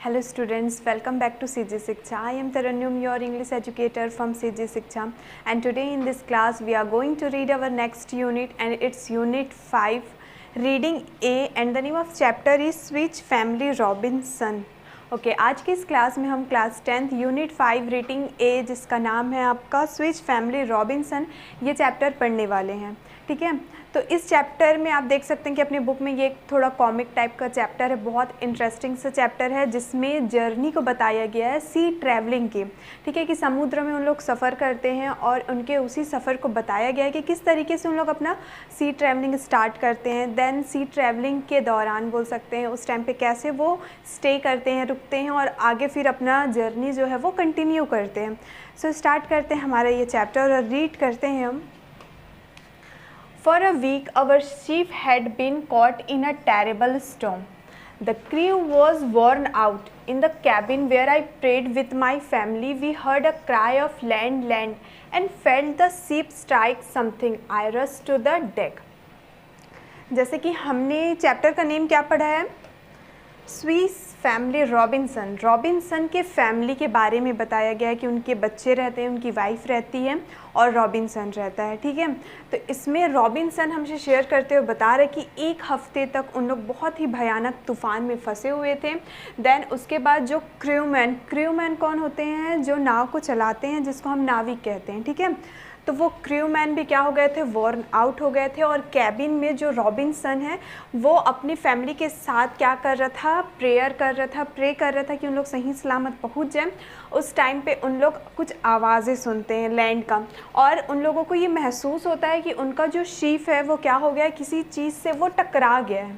Hello students, welcome back to CG Shiksha. I am Tarannum, your English educator from CG Shiksha, and today in this class we are going to read our next unit, and it's unit 5, reading A, and the name of chapter is Switch Family Robinson. Okay आज की इस class में हम class 10th unit 5 reading ए जिसका नाम है आपका switch family Robinson, ये चैप्टर पढ़ने वाले हैं। ठीक है, तो इस चैप्टर में आप देख सकते हैं कि अपनी बुक में ये थोड़ा कॉमिक टाइप का चैप्टर है, बहुत इंटरेस्टिंग सा चैप्टर है जिसमें जर्नी को बताया गया है, सी ट्रैवलिंग की। ठीक है, कि समुद्र में उन लोग सफ़र करते हैं और उनके उसी सफ़र को बताया गया है कि किस तरीके से उन लोग अपना सी ट्रैवलिंग स्टार्ट करते हैं, देन सी ट्रैवलिंग के दौरान बोल सकते हैं उस टाइम पे कैसे वो स्टे करते हैं, रुकते हैं और आगे फिर अपना जर्नी जो है वो कंटिन्यू करते हैं। सो स्टार्ट करते हैं हमारा ये चैप्टर और रीड करते हैं हम। For a week, our ship had been caught in a terrible storm. The crew was worn out. In the cabin where I prayed with my family, we heard a cry of land, land, and felt the ship strike something. I rushed to the deck. जैसे कि हमने chapter का name क्या पढ़ा है, Swiss family Robinson. Robinson के family के बारे में बताया गया है कि उनके बच्चे रहते हैं, उनकी वाइफ रहती है और रॉबिन्सन रहता है। ठीक है, तो इसमें रॉबिन्सन हमसे शेयर करते हुए बता रहे कि एक हफ्ते तक उन लोग बहुत ही भयानक तूफ़ान में फंसे हुए थे। देन उसके बाद जो क्रूमैन कौन होते हैं, जो नाव को चलाते हैं, जिसको हम नाविक कहते हैं। ठीक है, तो वो क्रूमैन भी क्या हो गए थे, वॉर्न आउट हो गए थे। और कैबिन में जो रॉबिन्सन है वो अपनी फैमिली के साथ क्या कर रहा था, प्रे कर रहा था कि उन लोग सही सलामत पहुंच जाएं। उस टाइम पे उन लोग कुछ आवाज़ें सुनते हैं लैंड का, और उन लोगों को ये महसूस होता है कि उनका जो शिप है वो क्या हो गया है, किसी चीज़ से वो टकरा गया है।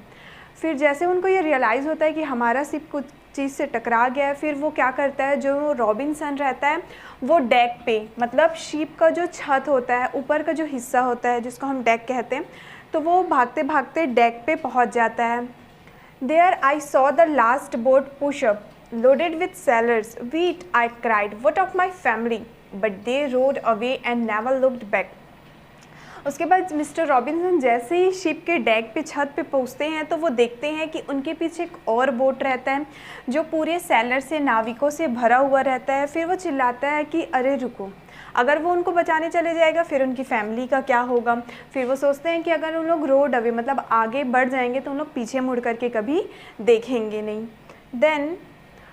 फिर जैसे उनको ये रियलाइज़ होता है कि हमारा शिप कुछ चीज़ से टकरा गया है, फिर वो क्या करता है, जो रॉबिन्सन रहता है वो डेक पे, मतलब शिप का जो छत होता है, ऊपर का जो हिस्सा होता है जिसको हम डेक कहते हैं, तो वो भागते भागते डेक पे पहुंच जाता है। There I saw the last boat push up loaded with sailors, wait I cried, what of my family, but they rowed away and never looked back. उसके बाद मिस्टर रॉबिन्सन जैसे ही शिप के डेक पे, छत पे पहुँचते हैं तो वो देखते हैं कि उनके पीछे एक और बोट रहता है जो पूरे सैलर से, नाविकों से भरा हुआ रहता है। फिर वो चिल्लाता है कि अरे रुको, अगर वो उनको बचाने चले जाएगा फिर उनकी फैमिली का क्या होगा। फिर वो सोचते हैं कि अगर उन लोग रोड अवे मतलब आगे बढ़ जाएंगे तो उन लोग पीछे मुड़ करके कभी देखेंगे नहीं। Then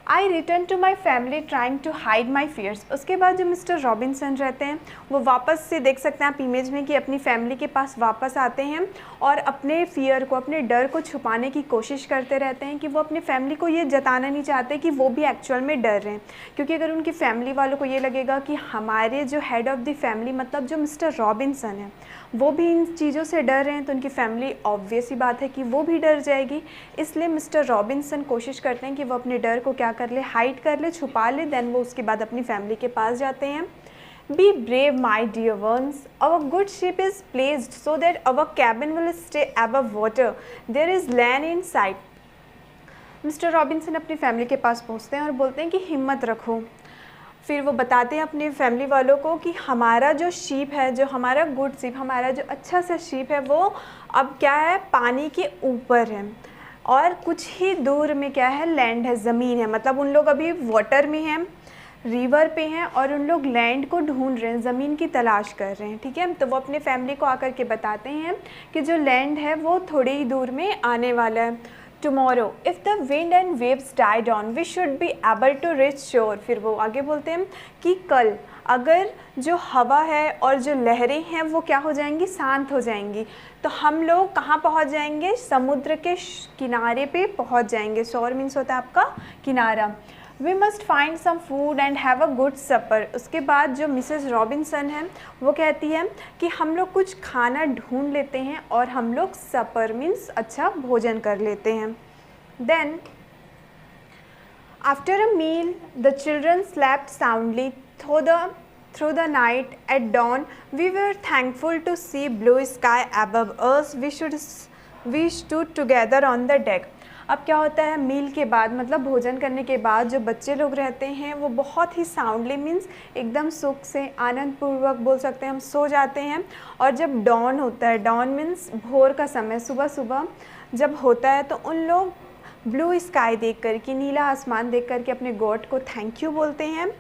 I return to my family trying to hide my fears. उसके बाद जो मिस्टर रॉबिन्सन रहते हैं वो वापस से देख सकते हैं आप इमेज में कि अपनी फैमिली के पास वापस आते हैं और अपने फियर को, अपने डर को छुपाने की कोशिश करते रहते हैं कि वो अपनी फैमिली को ये जताना नहीं चाहते कि वो भी एक्चुअल में डर रहे हैं। क्योंकि अगर उनकी फैमिली वालों को ये लगेगा कि हमारे जो हेड ऑफ़ द फैमिली मतलब जो मिस्टर रॉबिन्सन है वो भी इन चीज़ों से डर रहे हैं, तो उनकी फैमिली ऑब्वियस ही बात है कि वो भी डर जाएगी। इसलिए मिस्टर रॉबिन्सन कोशिश करते हैं कि वो अपने डर को क्या कर ले, हाइड कर ले, छुपा ले। देन वो उसके बाद अपनी फैमिली के पास जाते हैं। Be brave my dear ones, our good ship is placed so that our cabin will stay above water, there is land in sight. Mr Robinson अपनी फैमिली के पास पहुँचते हैं और बोलते हैं कि हिम्मत रखो। फिर वो बताते हैं अपने फैमिली वालों को कि हमारा जो शिप है, जो हमारा गुड शिप, हमारा जो अच्छा सा शिप है वो अब क्या है, पानी के ऊपर है और कुछ ही दूर में क्या है, लैंड है, ज़मीन है। मतलब उन लोग अभी वाटर में हैं, रिवर पे हैं और उन लोग लैंड को ढूंढ रहे हैं, ज़मीन की तलाश कर रहे हैं। ठीक है, तो वो अपने फैमिली को आकर के बताते हैं कि जो लैंड है वो थोड़ी ही दूर में आने वाला है। Tomorrow, if the wind and waves die down, we should be able to reach shore. फिर वो आगे बोलते हैं कि कल अगर जो हवा है और जो लहरें हैं वो क्या हो जाएंगी, शांत हो जाएंगी, तो हम लोग कहाँ पहुँच जाएंगे, समुद्र के किनारे पे पहुँच जाएंगे। शोर मीन्स होता है आपका किनारा। We must find some food and have a good supper. उसके बाद जो मिसेस रॉबिन्सन है वो कहती है कि हम लोग कुछ खाना ढूंढ लेते हैं और हम लोग सपर मीन्स अच्छा भोजन कर लेते हैं। Then after a meal the children slept soundly through the night. At dawn we were thankful to see blue sky above us. We stood together on the deck. अब क्या होता है, मील के बाद मतलब भोजन करने के बाद जो बच्चे लोग रहते हैं वो बहुत ही साउंडली मीन्स एकदम सुख से, आनंदपूर्वक बोल सकते हैं हम सो जाते हैं। और जब डॉन होता है, डॉन मीन्स भोर का समय, सुबह सुबह जब होता है तो उन लोग ब्लू स्काई देख कर कि नीला आसमान देख कर के अपने गॉड को थैंक यू बोलते हैं।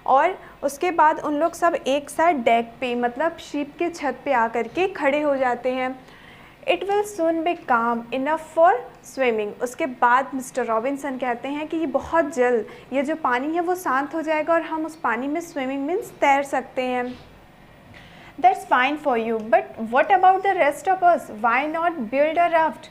और उसके बाद उन लोग सब एक साथ डेक पे मतलब शिप के छत पे आकर के खड़े हो जाते हैं। इट विल सून बी काम इनफ फॉर स्विमिंग। उसके बाद मिस्टर रॉबिन्सन कहते हैं कि ये बहुत जल्द ये जो पानी है वो शांत हो जाएगा और हम उस पानी में स्विमिंग मीन्स तैर सकते हैं। That's fine for you but what about the rest of us, why not build a raft.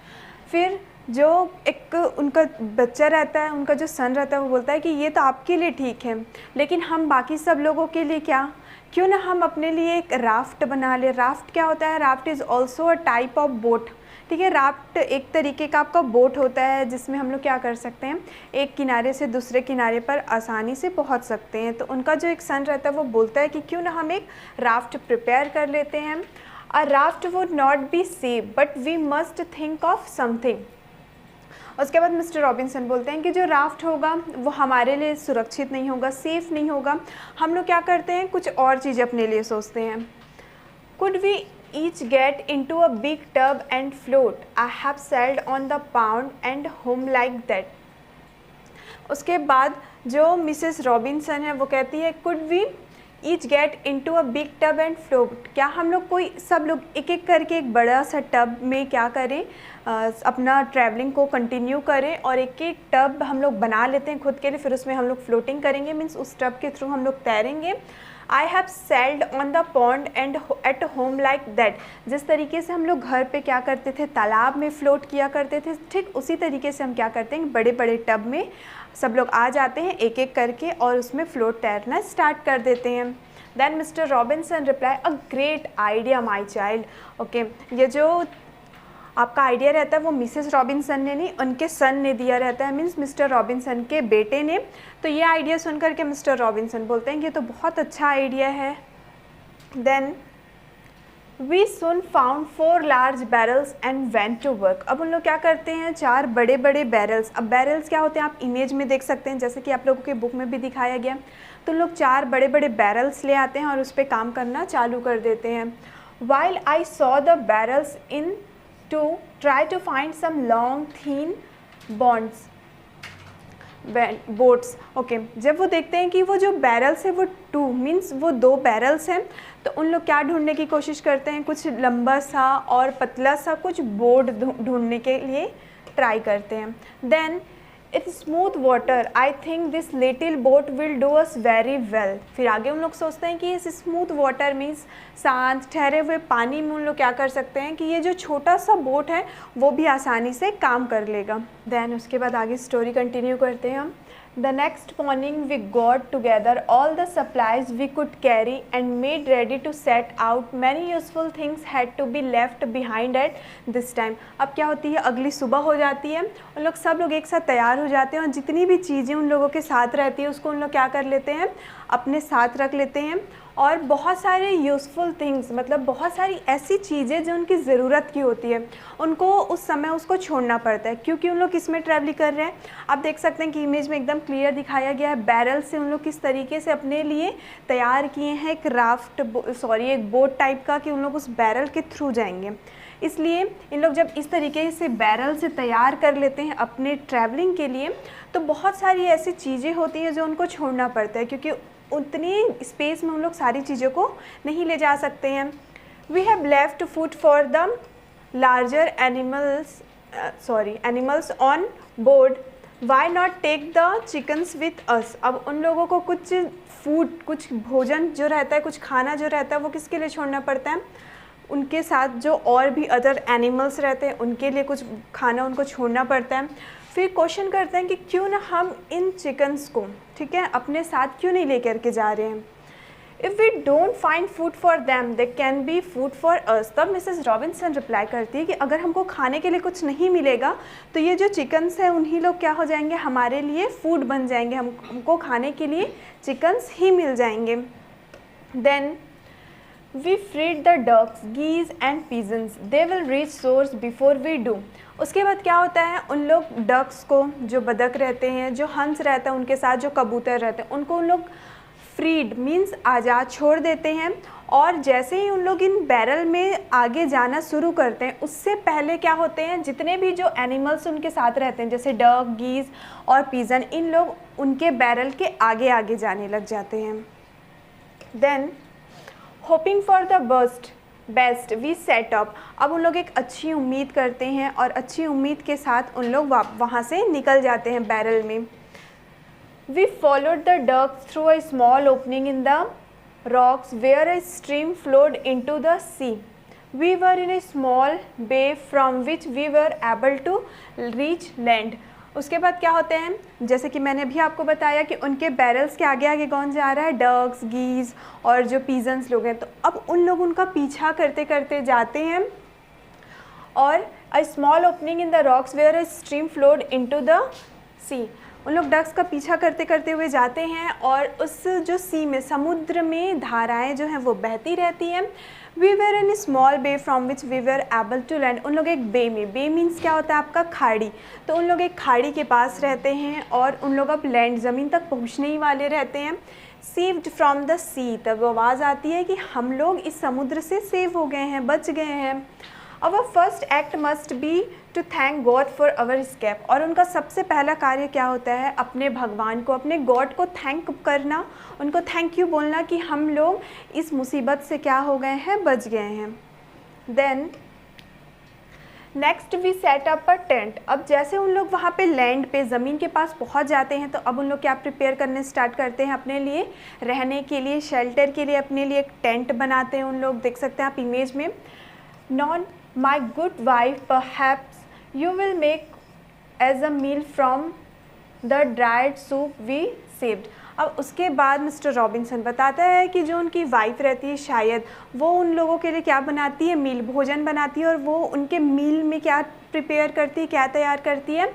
फिर जो एक उनका बच्चा रहता है, उनका जो सन रहता है, वो बोलता है कि ये तो आपके लिए ठीक है, लेकिन हम बाकी सब लोगों के लिए क्या, क्यों ना हम अपने लिए एक राफ्ट बना ले। राफ्ट क्या होता है? Raft is also a type of boat. ठीक है, राफ्ट एक तरीके का आपका बोट होता है जिसमें हम लोग क्या कर सकते हैं, एक किनारे से दूसरे किनारे पर आसानी से पहुंच सकते हैं। तो उनका जो एक सन रहता है वो बोलता है कि क्यों ना हम एक राफ्ट प्रिपेयर कर लेते हैं। A raft would not be safe but we must think of something. उसके बाद मिस्टर रॉबिन्सन बोलते हैं कि जो राफ्ट होगा वो हमारे लिए सुरक्षित नहीं होगा, सेफ़ नहीं होगा। हम लोग क्या करते हैं, कुछ और चीज़ अपने लिए सोचते हैं। Could we each get into a big tub and float, I have sailed on the pond and home like that. उसके बाद जो मिसेस रॉबिन्सन है वो कहती है could we each get into a big tub and float. क्या हम लोग कोई सब लोग एक एक करके एक बड़ा सा टब में क्या करें, अपना ट्रैवलिंग को कंटिन्यू करें और एक एक टब हम लोग बना लेते हैं खुद के लिए, फिर उसमें हम लोग फ्लोटिंग करेंगे, मीन्स उस टब के थ्रू हम लोग तैरेंगे। I have sailed on the pond and at home like that. जिस तरीके से हम लोग घर पे क्या करते थे, तालाब में फ़्लोट किया करते थे, ठीक उसी तरीके से हम क्या करते हैं, बड़े बड़े टब में सब लोग आ जाते हैं एक एक करके और उसमें फ़्लोट तैरना स्टार्ट कर देते हैं। Then Mr Robinson reply a great idea my child. Okay, ये जो आपका आइडिया रहता है वो मिसेस रॉबिन्सन ने नहीं, उनके सन ने दिया रहता है, मीन्स मिस्टर रॉबिन्सन के बेटे ने। तो ये आइडिया सुन करके मिस्टर रॉबिन्सन बोलते हैं कि ये तो बहुत अच्छा आइडिया है। Then we soon found 4 large barrels and went to work. अब उन लोग क्या करते हैं, 4 बड़े बड़े बैरल्स। अब बैरल्स क्या होते हैं आप इमेज में देख सकते हैं, जैसे कि आप लोगों के बुक में भी दिखाया गया। तो लोग 4 बड़े बड़े बैरल्स ले आते हैं और उस पर काम करना चालू कर देते हैं। While I saw the barrels in to try to find some long thin boats। Okay, जब वो देखते हैं कि वो जो बैरल्स है वो 2 मीन्स वो 2 बैरल्स हैं, तो उन लोग क्या ढूंढने की कोशिश करते हैं, कुछ लंबा सा और पतला सा कुछ बोट ढूंढने के लिए ट्राई करते हैं। Then it's smooth water, I think this little boat will do us very well. फिर आगे उन लोग सोचते हैं कि इस स्मूथ वाटर मीन्स शांत ठहरे हुए पानी में उन लोग क्या कर सकते हैं कि ये जो छोटा सा बोट है वो भी आसानी से काम कर लेगा। देन उसके बाद आगे स्टोरी कंटिन्यू करते हैं हम। The next morning we got together all the supplies we could carry and made ready to set out. Many useful things had to be left behind at this time. अब क्या होती है, अगली सुबह हो जाती है, उन लोग सब लोग एक साथ तैयार हो जाते हैं और जितनी भी चीज़ें उन लोगों के साथ रहती है उसको उन लोग क्या कर लेते हैं, अपने साथ रख लेते हैं। और बहुत सारे यूज़फुल थिंग्स मतलब बहुत सारी ऐसी चीज़ें जो उनकी ज़रूरत की होती है उनको उस समय उसको छोड़ना पड़ता है, क्योंकि उन लोग किस में ट्रैवलिंग कर रहे हैं। आप देख सकते हैं कि इमेज में एकदम क्लियर दिखाया गया है, बैरल से उन लोग किस तरीके से अपने लिए तैयार किए हैं एक राफ्ट एक बोट टाइप का, कि उन लोग उस बैरल के थ्रू जाएंगे। इसलिए इन लोग जब इस तरीके से बैरल से तैयार कर लेते हैं अपने ट्रैवलिंग के लिए, तो बहुत सारी ऐसी चीज़ें होती हैं जो उनको छोड़ना पड़ता है, क्योंकि उतनी स्पेस में उन लोग सारी चीज़ों को नहीं ले जा सकते हैं। We have left food for the larger animals on board, why not take the chickens with us. अब उन लोगों को कुछ फूड, कुछ भोजन जो रहता है, कुछ खाना जो रहता है वो किसके लिए छोड़ना पड़ता है, उनके साथ जो और भी अदर एनिमल्स रहते हैं उनके लिए कुछ खाना उनको छोड़ना पड़ता है। फिर क्वेश्चन करते हैं कि क्यों ना हम इन चिकन्स को, ठीक है, अपने साथ क्यों नहीं लेकर के जा रहे हैं। If we don't find food for them they can be food for us. तब मिसेस रॉबिन्सन रिप्लाई करती है कि अगर हमको खाने के लिए कुछ नहीं मिलेगा तो ये जो चिकन्स हैं उन्हीं लोग क्या हो जाएंगे, हमारे लिए फूड बन जाएंगे, हमको खाने के लिए चिकन्स ही मिल जाएंगे। Then we freed the ducks, geese and pigeons, they will reach source before we do. उसके बाद क्या होता है, उन लोग डक्स को, जो बदक रहते हैं, जो हंस रहता है उनके साथ जो कबूतर रहते हैं, उनको उन लोग फ्रीड मीन्स आज़ाद छोड़ देते हैं और जैसे ही उन लोग इन बैरल में आगे जाना शुरू करते हैं उससे पहले क्या होते हैं, जितने भी जो एनिमल्स उनके साथ रहते हैं जैसे डक, गीज और पिजन, इन लोग उनके बैरल के आगे आगे जाने लग जाते हैं। Then hoping for the best we set up. अब उन लोग एक अच्छी उम्मीद करते हैं और अच्छी उम्मीद के साथ उन लोग वहाँ से निकल जाते हैं बैरल में। We followed the duck through a small opening in the rocks where a stream flowed into the sea. We were in a small bay from which we were able to reach land. उसके बाद क्या होते हैं, जैसे कि मैंने भी आपको बताया कि उनके बैरल्स के आगे आगे कौन जा रहा है, डक्स, गीज और जो पीजन्स लोग हैं। तो अब उन लोग उनका पीछा करते करते जाते हैं और a small opening in the rocks where a stream flowed into the sea. उन लोग डक्स का पीछा करते करते हुए जाते हैं और उस जो सी में, समुद्र में धाराएं जो हैं वो बहती रहती हैं। We were in small bay from which we were able to land. उन लोग एक बे में, बे मीन्स क्या होता है आपका, खाड़ी। तो उन लोग एक खाड़ी के पास रहते हैं और उन लोग अब लैंड, ज़मीन तक पहुँचने ही वाले रहते हैं। सेव्ड फ्रॉम द सी, तब आवाज़ आती है कि हम लोग इस समुद्र से सेव हो गए हैं, बच गए हैं। Our first act must be to thank God for our escape. और उनका सबसे पहला कार्य क्या होता है, अपने भगवान को, अपने गॉड को थैंक करना, उनको थैंक यू बोलना कि हम लोग इस मुसीबत से क्या हो गए हैं, बच गए हैं। Then next we set up a tent. अब जैसे उन लोग वहाँ पे लैंड पे, ज़मीन के पास पहुँच जाते हैं तो अब उन लोग क्या प्रिपेयर करने स्टार्ट करते हैं, अपने लिए रहने के लिए, शेल्टर के लिए अपने लिए एक टेंट बनाते हैं उन लोग। देख सकते हैं आप इमेज में। Non My good wife, perhaps you will make as a meal from the dried soup we saved. अब उसके बाद मिस्टर रॉबिन्सन बताता है कि जो उनकी वाइफ रहती है शायद वो उन लोगों के लिए क्या बनाती है, मील, भोजन बनाती है। और वो उनके मील में क्या प्रिपेयर करती है, क्या तैयार करती है,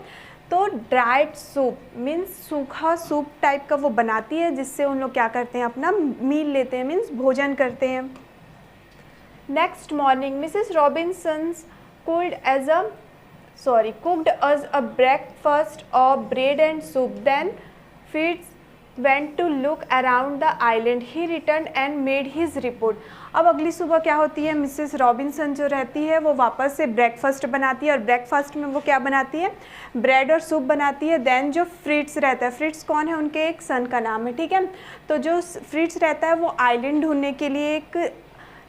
तो ड्राइड सूप मीन्स सूखा सूप टाइप का वो बनाती है, जिससे उन लोग क्या करते हैं, अपना मील लेते हैं, मीन्स भोजन करते हैं। Next morning, Mrs. Robinson's cooked us a breakfast of bread and soup. Then Fritz went to look around the island. He returned and made his report. अब अगली सुबह क्या होती है, मिसेस रॉबिन्सन जो रहती है वो वापस से ब्रेकफास्ट बनाती है और ब्रेकफास्ट में वो क्या बनाती है, ब्रेड और सूप बनाती है। देन जो फ्रिट्स रहता है, फ्रिट्स कौन है, उनके एक सन का नाम है, ठीक है। तो जो फ्रिट्स रहता है वो आइलैंड ढूंढने के लिए एक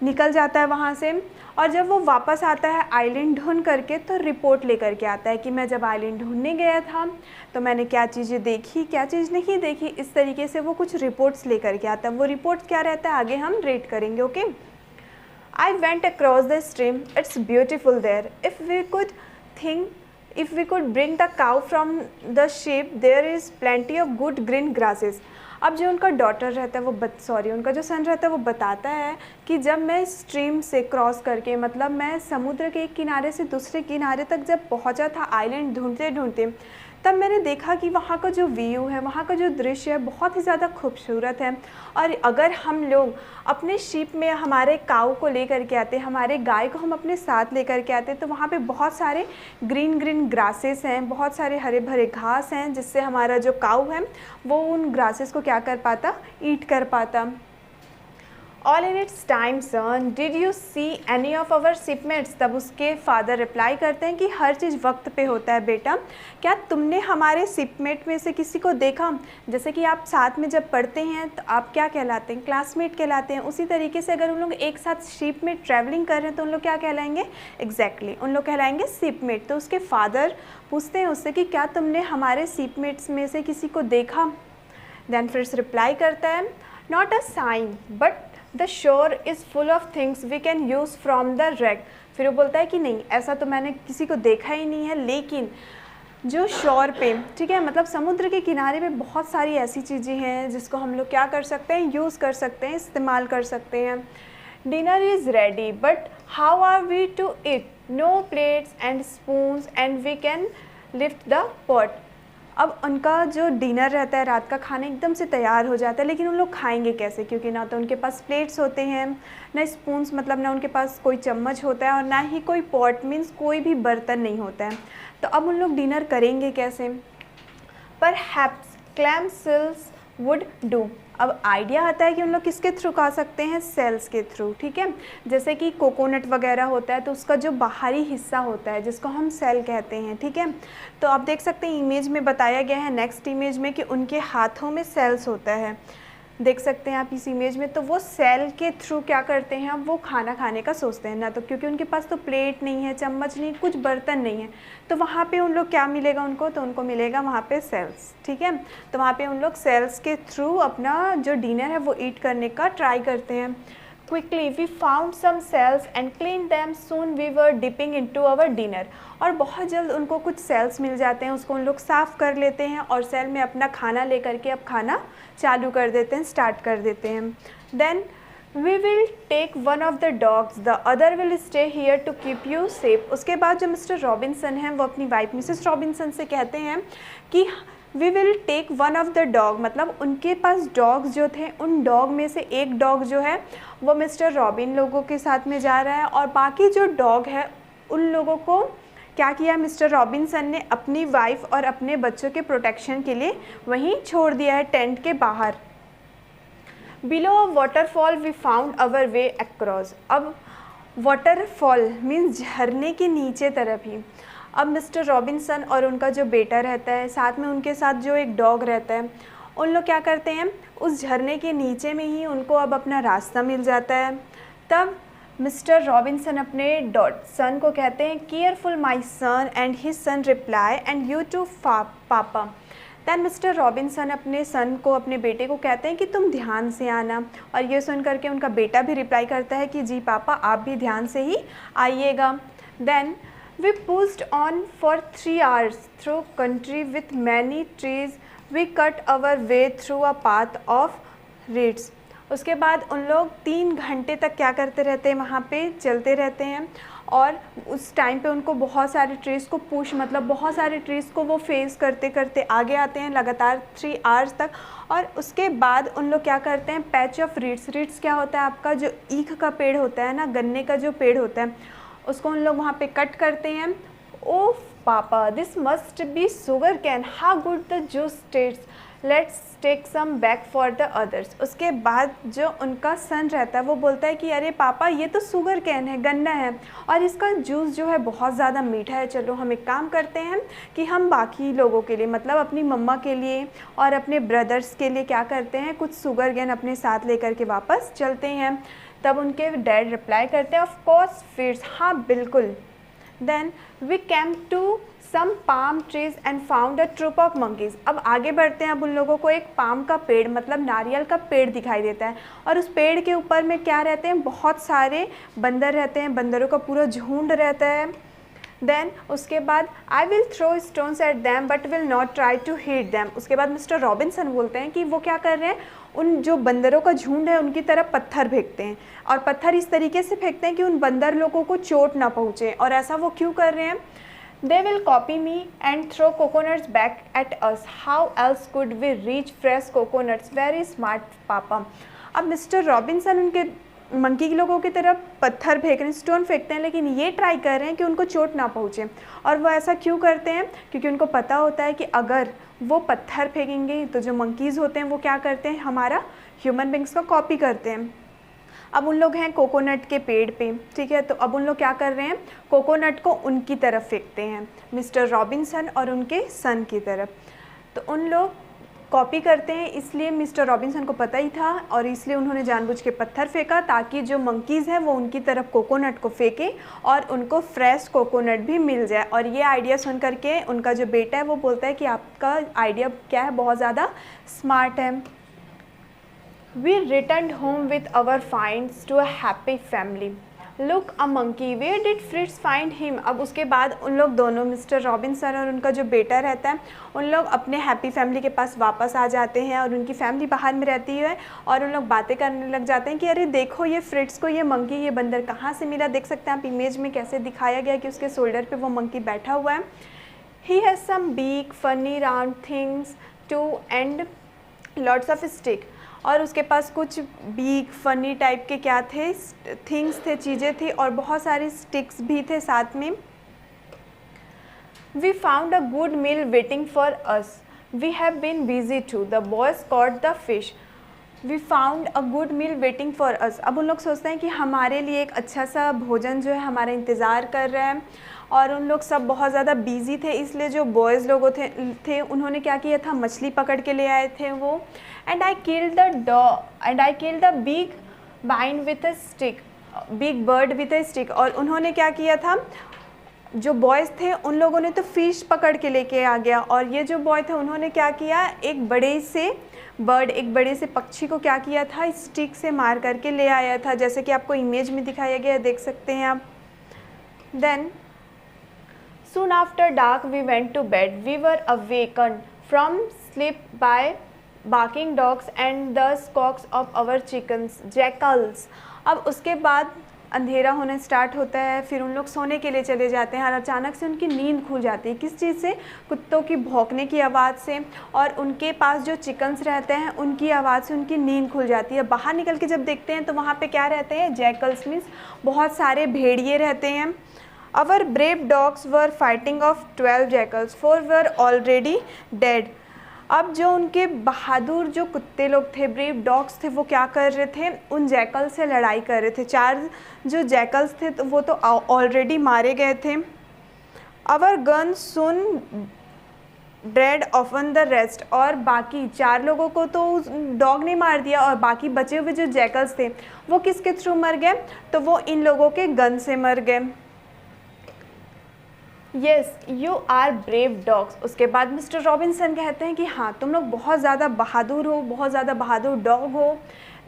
निकल जाता है वहाँ से, और जब वो वापस आता है आइलैंड ढूंढ करके तो रिपोर्ट लेकर के आता है कि मैं जब आइलैंड ढूंढने गया था तो मैंने क्या चीज़ें देखी, क्या चीज़ नहीं देखी। इस तरीके से वो कुछ रिपोर्ट्स लेकर के आता है। वो रिपोर्ट्स क्या रहता है आगे हम रीड करेंगे। Okay, I went across the stream, it's beautiful there. If we could bring the cow from the ship there is plenty of good green grasses. अब जो उनका डॉटर रहता है उनका जो सन रहता है वो बताता है कि जब मैं स्ट्रीम से क्रॉस करके, मतलब मैं समुद्र के एक किनारे से दूसरे किनारे तक जब पहुंचा था आइलैंड ढूंढते ढूंढते, तब मैंने देखा कि वहाँ का जो व्यू है, वहाँ का जो दृश्य है बहुत ही ज़्यादा खूबसूरत है। और अगर हम लोग अपने शिप में हमारे काऊ को लेकर के आते, हमारे गाय को हम अपने साथ लेकर के आते, तो वहाँ पे बहुत सारे ग्रीन ग्रीन ग्रासेस हैं, बहुत सारे हरे भरे घास हैं, जिससे हमारा जो काऊ है वो उन ग्रासेस को क्या कर पाता, ईट कर पाता। All in its time son, did you see any of our shipmates. तब उसके फादर रिप्लाई करते हैं कि हर चीज़ वक्त पे होता है बेटा, क्या तुमने हमारे शिपमेट में से किसी को देखा। जैसे कि आप साथ में जब पढ़ते हैं तो आप क्या कहलाते हैं, क्लासमेट कहलाते हैं। उसी तरीके से अगर उन लोग एक साथ शिप में ट्रैवलिंग कर रहे हैं तो उन लोग क्या कहलाएंगे, एग्जैक्टली उन लोग कहलाएंगे शिपमेट। तो उसके फादर पूछते हैं उससे कि क्या तुमने हमारे शिपमेट्स में से किसी को देखा। देन फिर रिप्लाई करता है, not a sign but the shore is full of things we can use from the wreck। फिर वो बोलता है कि नहीं, ऐसा तो मैंने किसी को देखा ही नहीं है, लेकिन जो शोर पे, ठीक है, मतलब समुद्र के किनारे पे बहुत सारी ऐसी चीज़ें हैं जिसको हम लोग क्या कर सकते हैं, यूज़ कर सकते हैं, इस्तेमाल कर सकते हैं। Dinner is ready but how are we to eat, no plates and spoons and we can lift the pot. अब उनका जो डिनर रहता है, रात का खाना एकदम से तैयार हो जाता है, लेकिन उन लोग खाएंगे कैसे, क्योंकि ना तो उनके पास प्लेट्स होते हैं, ना स्पून्स मतलब ना उनके पास कोई चम्मच होता है, और ना ही कोई पॉट मीन्स कोई भी बर्तन नहीं होता है। तो अब उन लोग डिनर करेंगे कैसे। परहैप्स क्लैम सिल्स वुड डू, अब आइडिया आता है कि उन लोग किसके थ्रू खा सकते हैं, सेल्स के थ्रू, ठीक है। जैसे कि कोकोनट वगैरह होता है तो उसका जो बाहरी हिस्सा होता है जिसको हम सेल कहते हैं, ठीक है। तो आप देख सकते हैं इमेज में बताया गया है, नेक्स्ट इमेज में, कि उनके हाथों में सेल्स होता है, देख सकते हैं आप इस इमेज में। तो वो सेल के थ्रू क्या करते हैं, अब वो खाना खाने का सोचते हैं ना, तो क्योंकि उनके पास तो प्लेट नहीं है, चम्मच नहीं, कुछ बर्तन नहीं है, तो वहाँ पे उन लोग क्या मिलेगा उनको, तो उनको मिलेगा वहाँ पे सेल्स, ठीक है। तो वहाँ पे उन लोग सेल्स के थ्रू अपना जो डिनर है वो ईट करने का ट्राई करते हैं। Quickly we found some cells and cleaned them. Soon we were dipping into our dinner. और बहुत जल्द उनको कुछ सेल्स मिल जाते हैं, उसको उन लोग साफ़ कर लेते हैं और सेल में अपना खाना लेकर के अब खाना चालू कर देते हैं, स्टार्ट कर देते हैं। Then we will take one of the dogs, the other will stay here to keep you safe. उसके बाद जो मिस्टर रॉबिन्सन हैं वो अपनी वाइफ मिसेस रॉबिन्सन से कहते हैं कि we will take one of the dog, मतलब उनके पास डॉग्स जो थे उन डॉग में से एक डॉग जो है वो मिस्टर रॉबिन लोगों के साथ में जा रहा है, और बाकी जो डॉग है उन लोगों को क्या किया मिस्टर रॉबिन्सन ने, अपनी वाइफ और अपने बच्चों के प्रोटेक्शन के लिए वहीं छोड़ दिया है टेंट के बाहर। Below a waterfall we found our way across. अब वाटरफॉल मीन्स झरने के नीचे तरफ ही अब मिस्टर रॉबिन्सन और उनका जो बेटा रहता है, साथ में उनके साथ जो एक डॉग रहता है, उन लोग क्या करते हैं, उस झरने के नीचे में ही उनको अब अपना रास्ता मिल जाता है। तब मिस्टर रॉबिन्सन अपने सन को कहते हैं, careful my son, and his son reply, and you too papa. Then Mr Robinson अपने सन को, अपने बेटे को कहते हैं कि तुम ध्यान से आना, और ये सुन करके उनका बेटा भी रिप्लाई करता है कि जी पापा आप भी ध्यान से ही आइएगा। Then we pushed on for 3 hours through country with many trees. We cut our way through a path of reeds. उसके बाद उन लोग 3 घंटे तक क्या करते रहते हैं, वहाँ पे चलते रहते हैं, और उस टाइम पे उनको बहुत सारे ट्रीज़ को पुश, मतलब बहुत सारे ट्रीज़ को वो फेस करते करते आगे आते हैं लगातार 3 आवर्स तक। और उसके बाद उन लोग क्या करते हैं, पैच ऑफ रीड्स, रीड्स क्या होता है, आपका जो ईख का पेड़ होता है ना, गन्ने का जो पेड़ होता है, उसको उन लोग वहाँ पे कट करते हैं। Oh papa this must be sugar cane, how good the juice tastes, let's take some back for the others. उसके बाद जो उनका सन रहता है वो बोलता है कि अरे पापा ये तो शुगर कैन है, गन्ना है, और इसका जूस जो है बहुत ज़्यादा मीठा है, चलो हम एक काम करते हैं कि हम बाकी लोगों के लिए, मतलब अपनी मम्मा के लिए और अपने ब्रदर्स के लिए क्या करते हैं, कुछ शुगर कैन अपने साथ लेकर के वापस चलते हैं। तब उनके डैड रिप्लाई करते हैं, ऑफ कोर्स फिट्स, हाँ बिल्कुल। Then we came to some palm trees and found a troop of monkeys. अब आगे बढ़ते हैं, अब उन लोगों को एक पाम का पेड़, मतलब नारियल का पेड़ दिखाई देता है, और उस पेड़ के ऊपर में क्या रहते हैं, बहुत सारे बंदर रहते हैं, बंदरों का पूरा झुंड रहता है। देन उसके बाद I will throw stones at them but will not try to hit them. उसके बाद मिस्टर रॉबिन्सन बोलते हैं कि वो क्या कर रहे हैं, उन जो बंदरों का झुंड है उनकी तरफ पत्थर फेंकते हैं, और पत्थर इस तरीके से फेंकते हैं कि उन बंदर लोगों को चोट ना पहुँचे। और ऐसा वो क्यों कर रहे हैं, they will copy me and throw coconuts back at us, how else could we reach fresh coconuts, very smart papa. अब मिस्टर रॉबिन्सन उनके मंकी के लोगों की तरफ पत्थर फेंक रहे हैं, स्टोन फेंकते हैं, लेकिन ये ट्राई कर रहे हैं कि उनको चोट ना पहुँचे। और वो ऐसा क्यों करते हैं, क्योंकि उनको पता होता है कि अगर वो पत्थर फेंकेंगे तो जो मंकीज़ होते हैं वो क्या करते हैं, हमारा ह्यूमन बींग्स का कॉपी करते हैं। अब उन लोग हैं कोकोनट के पेड़ पे, ठीक है, तो अब उन लोग क्या कर रहे हैं, कोकोनट को उनकी तरफ फेंकते हैं, मिस्टर रॉबिन्सन और उनके सन की तरफ। तो उन लोग कॉपी करते हैं, इसलिए मिस्टर रॉबिन्सन को पता ही था, और इसलिए उन्होंने जानबूझ के पत्थर फेंका ताकि जो मंकीज़ हैं वो उनकी तरफ कोकोनट को फेंके और उनको फ्रेश कोकोनट भी मिल जाए। और ये आइडिया सुन करके उनका जो बेटा है वो बोलता है कि आपका आइडिया क्या है, बहुत ज़्यादा स्मार्ट है। We return home with our finds to a happy family, look a monkey, where did Fritz find him. अब उसके बाद उन लोग दोनों, मिस्टर रॉबिन्सन और उनका जो बेटा रहता है, उन लोग अपने हैप्पी फैमिली के पास वापस आ जाते हैं, और उनकी फैमिली बाहर में रहती है, और उन लोग बातें करने लग जाते हैं कि अरे देखो ये फ्रिट्स को ये मंकी, ये बंदर कहाँ से मिला। देख सकते हैं आप इमेज में कैसे दिखाया गया कि उसके शोल्डर पे वो मंकी बैठा हुआ है। He has some big funny round things too and lots of stick, और उसके पास कुछ बिग फनी टाइप के क्या थे, थिंग्स थे, चीज़ें थी, और बहुत सारे स्टिक्स भी थे साथ में। We found a good meal waiting for us, we have been busy too, the boys caught the fish. We found a good meal waiting for us. अब उन लोग सोचते हैं कि हमारे लिए एक अच्छा सा भोजन जो है हमारा इंतज़ार कर रहा है, और उन लोग सब बहुत ज़्यादा बिजी थे, इसलिए जो बॉयज़ लोगों थे उन्होंने क्या किया था, मछली पकड़ के ले आए थे वो। And I killed the big bind with a stick, big bird with a stick. और उन्होंने क्या किया था, जो बॉयज़ थे उन लोगों ने तो फ़िश पकड़ के लेके आ गया, और ये जो बॉय थे उन्होंने क्या किया, एक बड़े से पक्षी को क्या किया था, स्टिक से मार करके ले आया था, जैसे कि आपको इमेज में दिखाया गया, देख सकते हैं आप। Then soon after dark we went to bed. We were awakened from sleep by barking dogs and the squawks of our jackals. अब उसके बाद अंधेरा होने स्टार्ट होता है, फिर उन लोग सोने के लिए चले जाते हैं, और अचानक से उनकी नींद खुल जाती है। किस चीज़ से? कुत्तों की भौंकने की आवाज़ से, और उनके पास जो चिकन्स रहते हैं उनकी आवाज़ से उनकी नींद खुल जाती है। बाहर निकल के जब देखते हैं तो वहाँ पे क्या रहते हैं, जैकल्स मीन्स बहुत सारे भेड़िए रहते हैं। Our brave dogs were fighting off 12 jackals, 4 were already dead. अब जो उनके बहादुर जो कुत्ते लोग थे, ब्रेव डॉग्स थे, वो क्या कर रहे थे, उन जैकल से लड़ाई कर रहे थे। 4 जो जैकल्स थे तो वो तो ऑलरेडी मारे गए थे। Our guns soon dead often the rest, और बाकी 4 लोगों को तो डॉग ने मार दिया, और बाकी बचे हुए जो जैकल्स थे वो किसके थ्रू मर गए, तो वो इन लोगों के गन से मर गए। Yes you are brave dogs. उसके बाद मिस्टर रॉबिन्सन कहते हैं कि हाँ, तुम लोग बहुत ज़्यादा बहादुर हो, बहुत ज़्यादा बहादुर डॉग हो।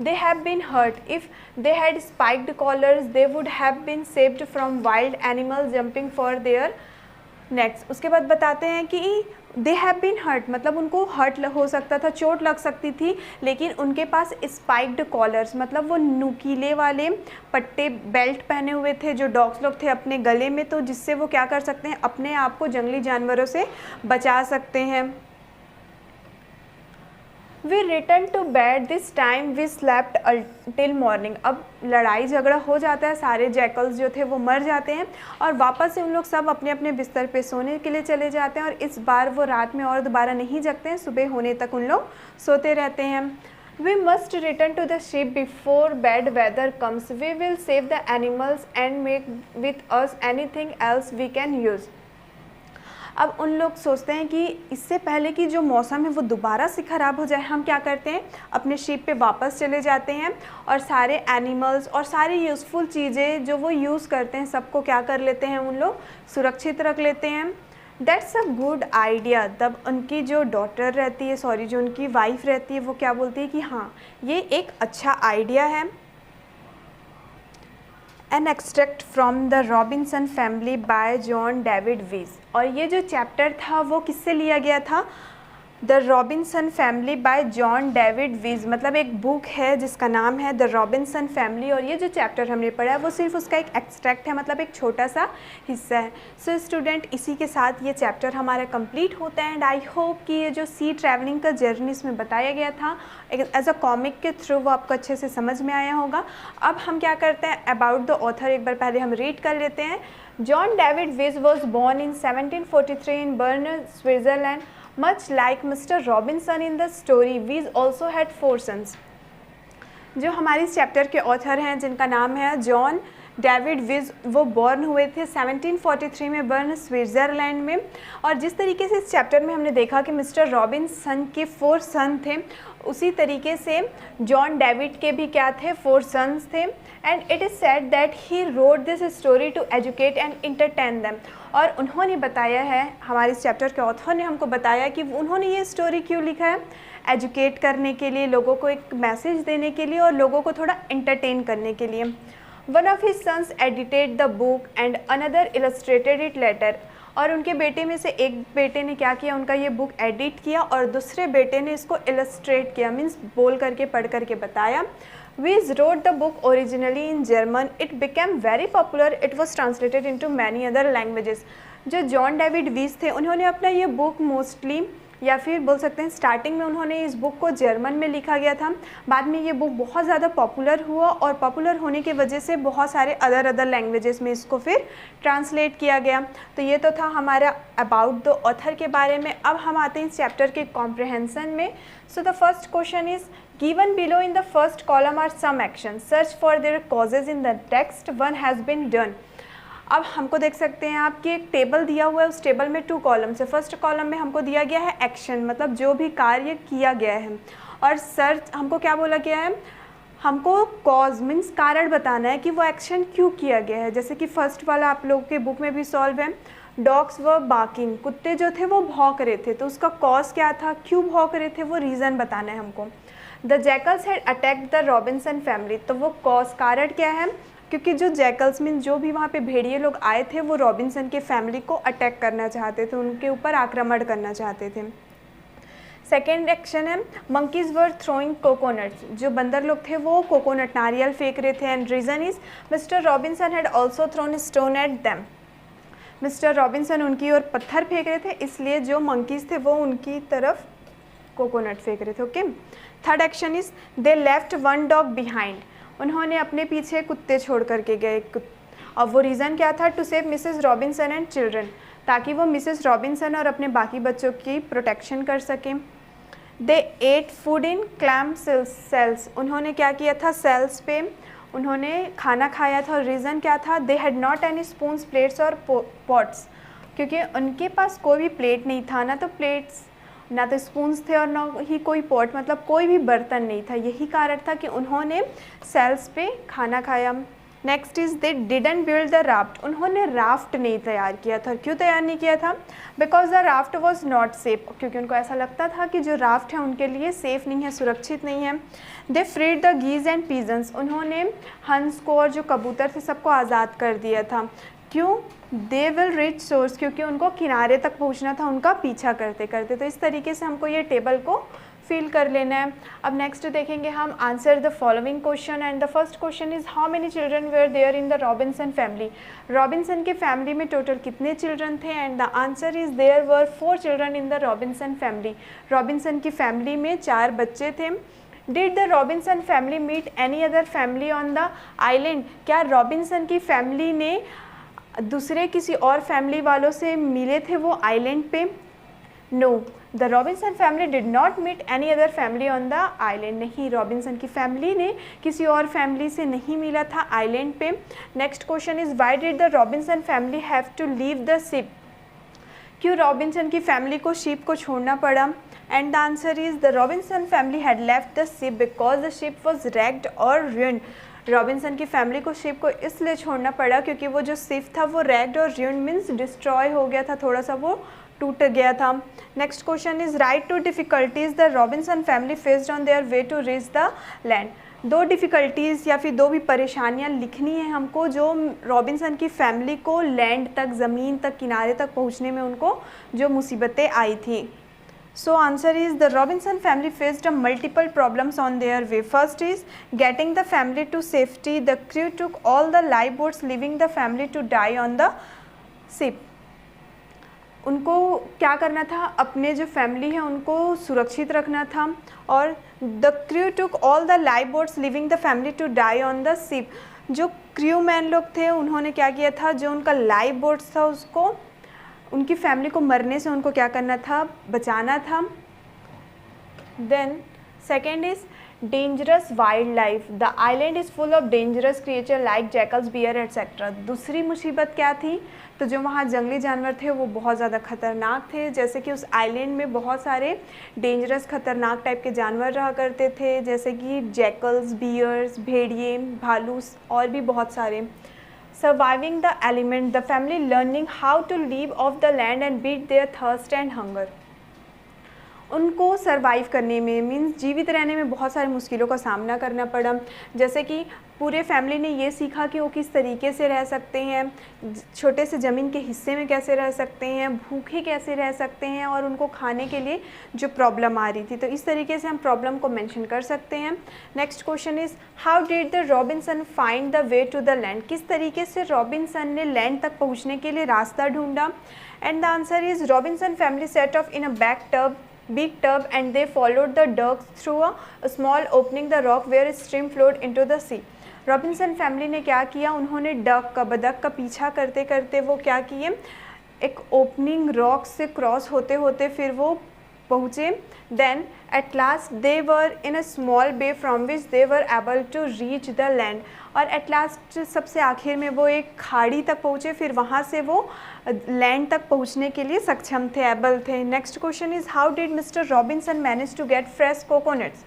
They have been hurt, if they had spiked collars they would have been saved from wild animals jumping for their necks. उसके बाद बताते हैं कि दे हैव बीन हर्ट, मतलब उनको हर्ट हो सकता था, चोट लग सकती थी, लेकिन उनके पास स्पाइक्ड कॉलर्स, मतलब वो नुकीले वाले पट्टे बेल्ट पहने हुए थे जो डॉग्स लोग थे अपने गले में, तो जिससे वो क्या कर सकते हैं, अपने आप को जंगली जानवरों से बचा सकते हैं। We return to bed, this time we slept till morning. अब लड़ाई झगड़ा हो जाता है, सारे जैकल्स जो थे वो मर जाते हैं, और वापस से उन लोग सब अपने अपने बिस्तर पे सोने के लिए चले जाते हैं, और इस बार वो रात में और दोबारा नहीं जगते हैं, सुबह होने तक उन लोग सोते रहते हैं। We must return to the ship before bad weather comes, we will save the animals and make with us anything else we can use. अब उन लोग सोचते हैं कि इससे पहले कि जो मौसम है वो दोबारा से ख़राब हो जाए, हम क्या करते हैं, अपने शिप पे वापस चले जाते हैं, और सारे एनिमल्स और सारी यूज़फुल चीज़ें जो वो यूज़ करते हैं सबको क्या कर लेते हैं, उन लोग सुरक्षित रख लेते हैं। That's a good idea. तब उनकी जो डॉटर रहती है, जो उनकी वाइफ रहती है, वो क्या बोलती है कि हाँ, ये एक अच्छा आइडिया है। An extract from the Robinson family by John David वीज। और ये जो चैप्टर था वो किससे लिया गया था, the Robinson family by John David वीज, मतलब एक बुक है जिसका नाम है द रॉबिन्सन फैमिली, और ये जो चैप्टर हमने पढ़ा है वो सिर्फ उसका एक एक्सट्रैक्ट है, मतलब एक छोटा सा हिस्सा है। सो स्टूडेंट, इसी के साथ ये चैप्टर हमारा कंप्लीट होता है, एंड आई होप कि ये जो सी ट्रैवलिंग का जर्नी इसमें बताया गया था एज अ कॉमिक के थ्रू वो आपको अच्छे से समझ में आया होगा। अब हम क्या करते हैं, अबाउट द ऑथर एक बार पहले हम रीड कर लेते हैं। जॉन डेविड वीज was born in 1743 in burn, Switzerland. Much like Mr. Robinson in the story, Wees also had 4 sons. जो हमारे इस चैप्टर के ऑथर हैं जिनका नाम है जॉन डेविड वीज, वो बॉर्न हुए थे 1743 में बर्न, स्विट्ज़रलैंड में। और जिस तरीके से इस चैप्टर में हमने देखा कि मिस्टर रॉबिन्सन के 4 सन थे, उसी तरीके से जॉन डेविड के भी क्या थे, 4 सन्स थे। And it is said that he wrote this story to educate and entertain them. और उन्होंने बताया है, हमारे इस चैप्टर के ऑथर ने हमको बताया कि उन्होंने ये स्टोरी क्यों लिखा है, एजुकेट करने के लिए, लोगों को एक मैसेज देने के लिए, और लोगों को थोड़ा एंटरटेन करने के लिए। One of his sons edited the book and another illustrated it later. और उनके बेटे में से एक बेटे ने क्या किया, उनका ये बुक एडिट किया, और दूसरे बेटे ने इसको इलस्ट्रेट किया, मीन्स बोल करके पढ़ करके बताया। Wees wrote the book originally in German. It became very popular. It was translated into many other languages. जो जॉन डेविड वीज थे उन्होंने अपना ये बुक मोस्टली या फिर बोल सकते हैं स्टार्टिंग में उन्होंने इस बुक को जर्मन में लिखा गया था, बाद में ये बुक बहुत ज़्यादा पॉपुलर हुआ और पॉपुलर होने की वजह से बहुत सारे अदर लैंग्वेजेस में इसको फिर ट्रांसलेट किया गया। तो ये तो था हमारा अबाउट द ऑथर के बारे में। अब हम आते हैं इस चैप्टर के कॉम्प्रहेंसन में। So the first question is given below in the first column are some action, search for their causes in the text, one has been done. अब हमको देख सकते हैं आप कि एक टेबल दिया हुआ है, उस टेबल में 2 कॉलम्स है। फर्स्ट कॉलम में हमको दिया गया है एक्शन, मतलब जो भी कार्य किया गया है, और सर्च हमको क्या बोला गया है, हमको कॉज मीन्स कारण बताना है कि वो एक्शन क्यों किया गया है। जैसे कि फर्स्ट वाला आप लोग के बुक में भी सॉल्व है, डॉग्स व बार्किंग, कुत्ते जो थे वो भौंक रहे थे, तो उसका कॉज क्या था, क्यों भौंक रहे थे, वो रीज़न बताना है हमको। The jackals had attacked the Robinson family, तो वो कॉज कारण क्या है, क्योंकि जो जैकल्स मीन जो भी वहाँ पे भेड़िए लोग आए थे वो रॉबिन्सन के फैमिली को अटैक करना चाहते थे, उनके ऊपर आक्रमण करना चाहते थे। सेकेंड एक्शन है मंकीज वर थ्रोइंग कोकोनट्स, जो बंदर लोग थे वो कोकोनट नारियल फेंक रहे थे, and reason is Mr Robinson had also thrown stone at them, Mr Robinson उनकी ओर पत्थर फेंक रहे थे, इसलिए जो मंकीज थे वो उनकी तरफ कोकोनट फेंक रहे थे। Okay. Third action is they left one dog behind, उन्होंने अपने पीछे कुत्ते छोड़ करके गए, और वो रीज़न क्या था, to save Mrs Robinson and children, ताकि वो मिसेस रॉबिन्सन और अपने बाकी बच्चों की प्रोटेक्शन कर सकें। They ate food in clam shells, उन्होंने क्या किया था, सेल्स पे उन्होंने खाना खाया था, और रीज़न क्या था, they had not any spoons plates और पॉट्स, क्योंकि उनके पास कोई भी प्लेट नहीं था, ना तो प्लेट्स ना तो स्पून्स थे और ना ही कोई पॉट, मतलब कोई भी बर्तन नहीं था। यही कारण था कि उन्होंने सेल्स पे खाना खाया। Next is they didn't build the raft, उन्होंने राफ्ट नहीं तैयार किया था। क्यों तैयार नहीं किया था, because the raft was not safe, क्योंकि उनको ऐसा लगता था कि जो राफ्ट है उनके लिए सेफ़ नहीं है, सुरक्षित नहीं है। दे फ्रीड द गीज एंड पीजन्स, उन्होंने हंस को और जो कबूतर थे सबको आज़ाद कर दिया था। क्यों, दे विल रीच सोर्स, क्योंकि उनको किनारे तक पहुंचना था उनका पीछा करते करते। तो इस तरीके से हमको ये टेबल को फिल कर लेना है। अब नेक्स्ट देखेंगे हम answer the following question, and the first question is how many children were there in the Robinson family, Robinson के फैमिली में टोटल कितने चिल्ड्रन थे, and the answer is there were 4 children in the Robinson family, Robinson की family में 4 बच्चे थे। Did the Robinson family meet any other family on the island, क्या Robinson की फैमिली ने दूसरे किसी और फैमिली वालों से मिले थे वो आइलैंड पे? No, the Robinson family did not meet any other family on the island, नहीं, रॉबिन्सन की फैमिली ने किसी और फैमिली से नहीं मिला था आइलैंड पे। Next question is why did the Robinson family have to leave the ship, क्यों रॉबिन्सन की फैमिली को शिप को छोड़ना पड़ा? And the answer is the Robinson family had left the ship because the ship was wrecked और ruined, Robinson की family को ship को इसलिए छोड़ना पड़ा क्योंकि वो जो शिप था वो रैग्ड और ruined मीन्स डिस्ट्रॉय हो गया था, थोड़ा सा वो टूट गया था। Next question is write two difficulties the Robinson family faced on their way to reach the land, 2 difficulties या फिर 2 भी परेशानियां लिखनी है हमको जो रॉबिन्सन की फैमिली को लैंड तक, ज़मीन तक, किनारे तक पहुंचने में उनको जो मुसीबतें आई थी। So answer is the Robinson family faced a multiple problems on their way. First is getting the family to safety. The crew took all the lifeboats, leaving the family to die on the ship. उनको क्या करना था, अपने जो family है उनको सुरक्षित रखना था, और the crew took all the lifeboats, leaving the family to die on the ship. जो क्रू मैन लोग थे उन्होंने क्या किया था, जो उनका लाइफ बोट्स था उसको, उनकी फैमिली को मरने से उनको क्या करना था, बचाना था। Then second is dangerous wild life, the island is full of dangerous creature like jackals, bear etcetera. दूसरी मुसीबत क्या थी, तो जो वहाँ जंगली जानवर थे वो बहुत ज़्यादा खतरनाक थे, जैसे कि उस आइलैंड में बहुत सारे डेंजरस खतरनाक टाइप के जानवर रहा करते थे, जैसे कि जैकल्स, बियर्स, भेड़िए, भालू और भी बहुत सारे। Surviving the element, the family learning how to live off the land and beat their thirst and hunger. उनको सरवाइव करने में मीन्स जीवित रहने में बहुत सारी मुश्किलों का सामना करना पड़ा, जैसे कि पूरे फैमिली ने ये सीखा कि वो किस तरीके से रह सकते हैं, छोटे से ज़मीन के हिस्से में कैसे रह सकते हैं, भूखे कैसे रह सकते हैं, और उनको खाने के लिए जो प्रॉब्लम आ रही थी, तो इस तरीके से हम प्रॉब्लम को मेंशन कर सकते हैं। Next question is how did the Robinson find the way to the land, किस तरीके से रॉबिन्सन ने लैंड तक पहुँचने के लिए रास्ता ढूंढा? And the answer is Robinson family set of in a back tub big tub and they followed the ducks through a small opening the rock where a stream flowed into the sea. Robinson family ने क्या किया, उन्होंने बतख का पीछा करते करते वो क्या किए, एक ओपनिंग रॉक से क्रॉस होते होते फिर वो पहुँचे. Then at last they were in a small bay from which they were able to reach the land. और एट लास्ट सबसे आखिर में वो एक खाड़ी तक पहुँचे, फिर वहाँ से वो लैंड तक पहुँचने के लिए सक्षम थे, एबल थे. Next question is how did Mr Robinson manage to get fresh coconuts.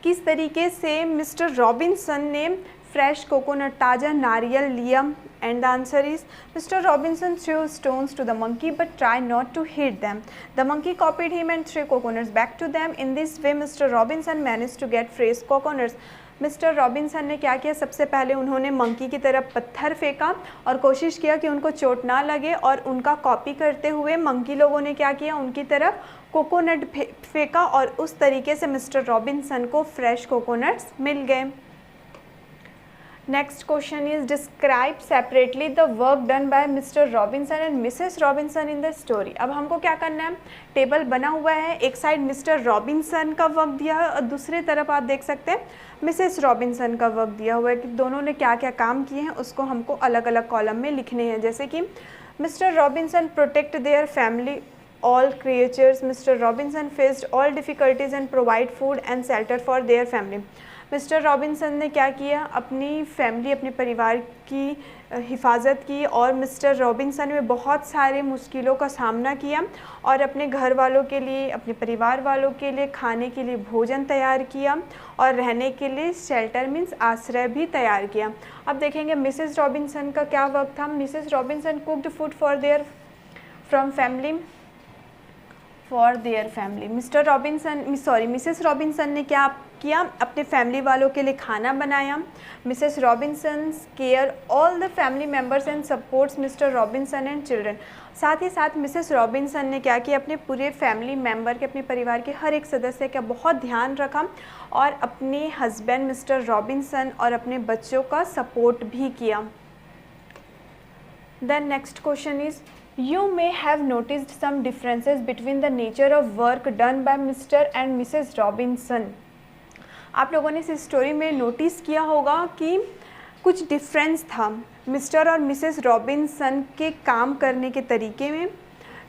किस तरीके से मिस्टर रॉबिन्सन ने फ्रेश कोकोनट, ताज़ा नारियल लिया. And the answer is Mr Robinson threw stones to the monkey but try not to hit them. The monkey copied him and threw coconuts back to them. In this way Mr Robinson manage to get fresh coconuts. Mr Robinson ने क्या किया, सबसे पहले उन्होंने monkey की तरफ पत्थर फेंका और कोशिश किया कि उनको चोट ना लगे, और उनका कॉपी करते हुए मंकी लोगों ने क्या किया, उनकी तरफ कोकोनट फेंका और उस तरीके से मिस्टर रॉबिन्सन को फ्रेश कोकोनट्स मिल गए. Next question is describe separately the work done by mister Robinson and Mrs Robinson in the story. अब हमको क्या करना है, टेबल बना हुआ है, एक साइड मिस्टर रॉबिन्सन का वर्क दिया है और दूसरी तरफ आप देख सकते हैं मिसेस रॉबिन्सन का वर्क दिया हुआ है कि दोनों ने क्या क्या काम किए हैं, उसको हमको अलग अलग कॉलम में लिखने हैं. जैसे कि Mr Robinson protect their family all creatures. Mr. Robinson faced all difficulties and provide food and shelter for their family. Mister Robinson ने क्या किया, अपनी फैमिली, अपने परिवार की हिफाजत की, और मिस्टर रॉबिन्सन ने बहुत सारे मुश्किलों का सामना किया और अपने घर वालों के लिए, अपने परिवार वालों के लिए खाने के लिए भोजन तैयार किया और रहने के लिए शेल्टर मीन्स आश्रय भी तैयार किया. अब देखेंगे मिसेस रॉबिन्सन का क्या वर्क था. Mrs Robinson cooked food for their family. Mrs Robinson ने क्या किया, अपने फैमिली वालों के लिए खाना बनाया. Mrs Robinson care all the family members and supports mister Robinson and children. साथ ही साथ मिसेस रॉबिन्सन ने क्या किया, अपने पूरे फैमिली मेम्बर के, अपने परिवार के हर एक सदस्य का बहुत ध्यान रखा और अपने हस्बैंड मिस्टर रॉबिन्सन और अपने बच्चों का सपोर्ट भी किया. Then next question is You may have noticed some differences between the nature of work done by Mr. and Mrs. Robinson. आप लोगों ने इस स्टोरी में नोटिस किया होगा कि कुछ डिफरेंस था मिस्टर और मिसेस रॉबिन्सन के काम करने के तरीके में.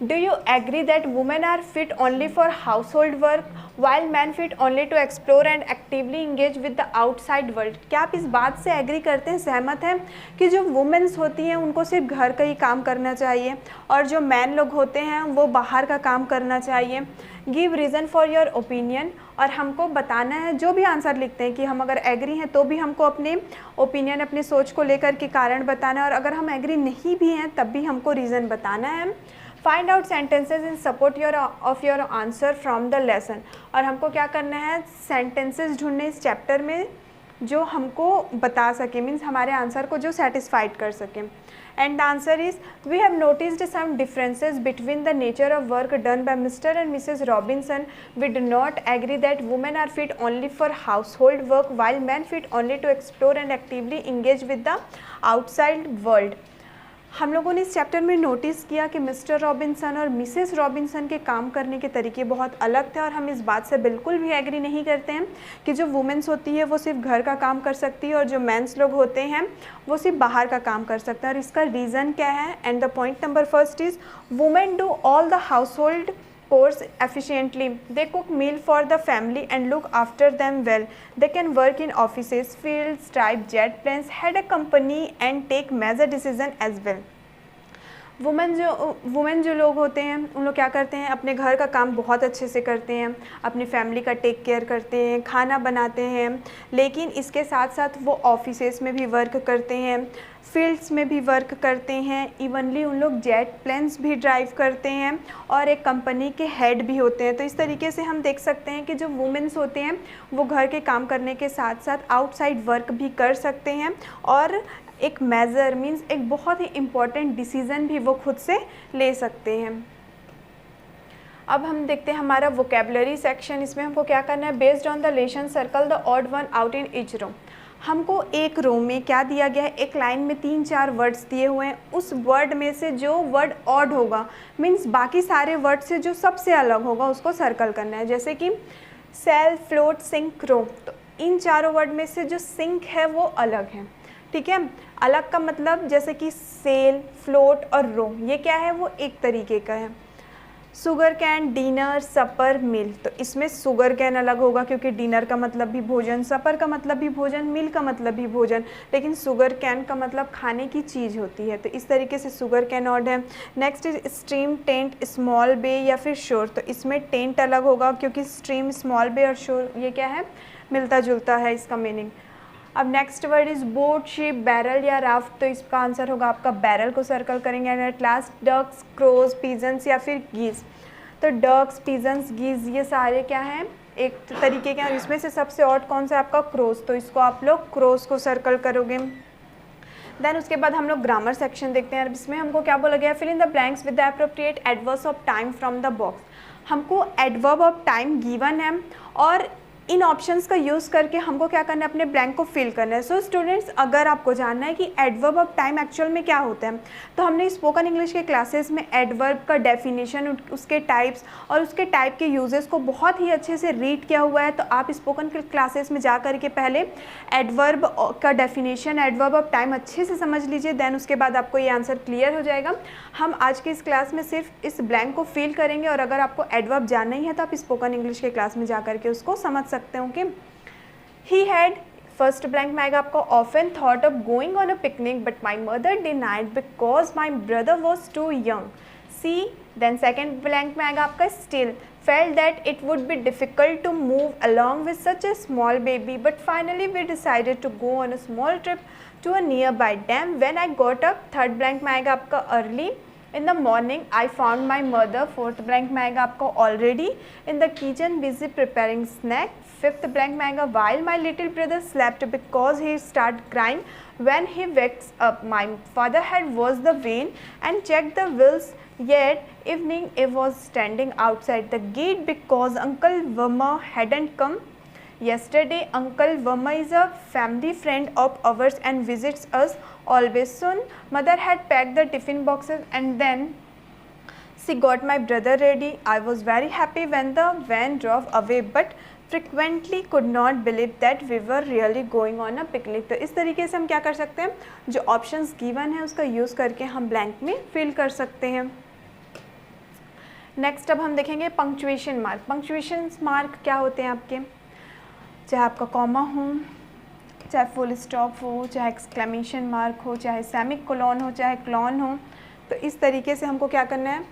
Do you agree that women are fit only for household work while men fit only to explore and actively engage with the outside world? क्या आप इस बात से एग्री करते हैं, सहमत हैं कि जो वुमेन्स होती हैं उनको सिर्फ घर का ही काम करना चाहिए और जो मैन लोग होते हैं वो बाहर का काम करना चाहिए? Give reason for your opinion. और हमको बताना है, जो भी आंसर लिखते हैं कि हम अगर एग्री हैं तो भी हमको अपने ओपिनियन, अपनी सोच को लेकर के कारण बताना है, और अगर हम एग्री नहीं भी हैं तब भी हमको रीज़न बताना है. Find out sentences in support of your answer from the lesson. और हमको क्या करना है, सेंटेंसेस ढूंढने इस चैप्टर में जो हमको बता सके, मीन्स हमारे आंसर को जो सेटिस्फाइड कर सके. And the answer is we have noticed some differences between the nature of work done by Mr and Mrs Robinson. We do not agree that women are fit only for household work while man fit only to explore and actively engage with the outside world. हम लोगों ने इस chapter में notice किया कि Mr Robinson और Mrs Robinson के काम करने के तरीके बहुत अलग थे, और हम इस बात से बिल्कुल भी एग्री नहीं करते हैं कि जो वुमेन्स होती है वो सिर्फ घर का काम कर सकती है और जो मेंस लोग होते हैं वो सिर्फ बाहर का काम कर सकते हैं. और इसका रीज़न क्या है? And the point number first is women do all the house hold chores efficiently. They cook meal for the family and look after them well. They can work in offices, fields, drive jet planes, head a company and take major decision as well. Women जो लोग होते हैं उन लोग क्या करते हैं, अपने घर का काम बहुत अच्छे से करते हैं, अपनी फैमिली का टेक केयर करते हैं, खाना बनाते हैं, लेकिन इसके साथ साथ वो ऑफिसेस में भी वर्क करते हैं, फील्ड्स में भी वर्क करते हैं, इवनली उन लोग जेट प्लेन्स भी ड्राइव करते हैं और एक कंपनी के हेड भी होते हैं. तो इस तरीके से हम देख सकते हैं कि जो वुमेन्स होते हैं वो घर के काम करने के साथ साथ आउटसाइड वर्क भी कर सकते हैं और एक मेजर मीन्स एक बहुत ही इम्पॉर्टेंट डिसीज़न भी वो खुद से ले सकते हैं. अब हम देखते हैं हमारा वोकेबलरी सेक्शन. इसमें हमको क्या करना है, based on the lesson circle the odd one out in each row. हमको एक रो में क्या दिया गया है, एक लाइन में 3-4 वर्ड्स दिए हुए हैं, उस वर्ड में से जो वर्ड ऑड होगा मीन्स बाकी सारे वर्ड से जो सबसे अलग होगा उसको सर्कल करना है। जैसे कि सेल, फ्लोट, सिंक, रो, तो इन चारों वर्ड में से जो सिंक है वो अलग है, ठीक है। अलग का मतलब जैसे कि सेल, फ्लोट और रो, ये क्या है, वो एक तरीके का है। शुगर कैन, डिनर, सपर, मील, तो इसमें शुगर कैन अलग होगा क्योंकि डिनर का मतलब भी भोजन, सपर का मतलब भी भोजन, मील का मतलब भी भोजन, लेकिन शुगर कैन का मतलब खाने की चीज़ होती है, तो इस तरीके से शुगर कैन ऑड है। Next is stream, tent, small bay या फिर शोर, तो इसमें टेंट अलग होगा क्योंकि स्ट्रीम, स्मॉल बे और शोर ये क्या है, मिलता जुलता है इसका मीनिंग। अब next word is boat, ship, barrel या राफ्ट, तो इसका आंसर होगा आपका बैरल को सर्कल करेंगे। And at last ducks, crows, pigeons या फिर गीज, तो डक्स, पिजन्स, गीज ये सारे क्या हैं, एक तरीके के हैं। इसमें से सबसे ऑड कौन सा है आपका, क्रोज, तो इसको आप लोग क्रोज को सर्कल करोगे। देन उसके बाद हम लोग ग्रामर सेक्शन देखते हैं। इसमें हमको क्या बोला गया है, fill in the blanks with the appropriate adverbs of time from the box. हमको एडवर्ब ऑफ टाइम गिवन है और इन ऑप्शंस का यूज़ करके हमको क्या करना है, अपने ब्लैंक को फिल करना है। सो स्टूडेंट्स, अगर आपको जानना है कि एडवर्ब ऑफ टाइम एक्चुअल में क्या होता है, तो हमने स्पोकन इंग्लिश के क्लासेस में एडवर्ब का डेफिनेशन, उसके टाइप्स और उसके टाइप के यूजेस को बहुत ही अच्छे से रीड किया हुआ है। तो आप स्पोकन क्लासेस में जा कर के पहले एडवर्ब का डेफिनेशन, एडवर्ब ऑफ टाइम अच्छे से समझ लीजिए, देन उसके बाद आपको ये आंसर क्लियर हो जाएगा। हम आज की इस क्लास में सिर्फ इस ब्लैंक को फिल करेंगे और अगर आपको एडवर्ब जानना ही है तो आप स्पोकन इंग्लिश के क्लास में जा करके उसको समझ सकते हो कि ही हैड, फर्स्ट ब्लैंक में आएगा आपका often thought of going on a picnic but my mother denied because my brother was too young, see. Then second blank में आएगा आपका still, felt that it would be difficult to move along with such a small baby but finally we decided to go on a small trip to a nearby dam when I got up। Third blank में आएगा आपका early in the morning I found my mother। Fourth blank में आएगा आपका already in the kitchen busy preparing snack। Fifth blank में आएगा while my little brother slept because he started crying when he wakes up my father had washed the vein and checked the wheels yet evening I was standing outside the gate because Uncle Verma hadn't come yesterday। Uncle Verma is a family friend of ours and visits us always soon। Mother had packed the tiffin boxes and then she got my brother ready। I was very happy when the van drove away but frequently could not believe that we were really going on a picnic। तो इस तरीके से हम क्या कर सकते हैं, जो ऑप्शंस गिवन है उसका यूज़ करके हम ब्लैंक में फिल कर सकते हैं। नेक्स्ट अब हम देखेंगे पंक्चुएशन मार्क। पंक्चुएशन मार्क क्या होते हैं आपके, चाहे आपका कॉमा हो, चाहे फुल स्टॉप हो, चाहे एक्सक्लेमेशन मार्क हो, चाहे सेमीकोलन हो, चाहे क्लॉन हो, तो इस तरीके से हमको क्या करना है,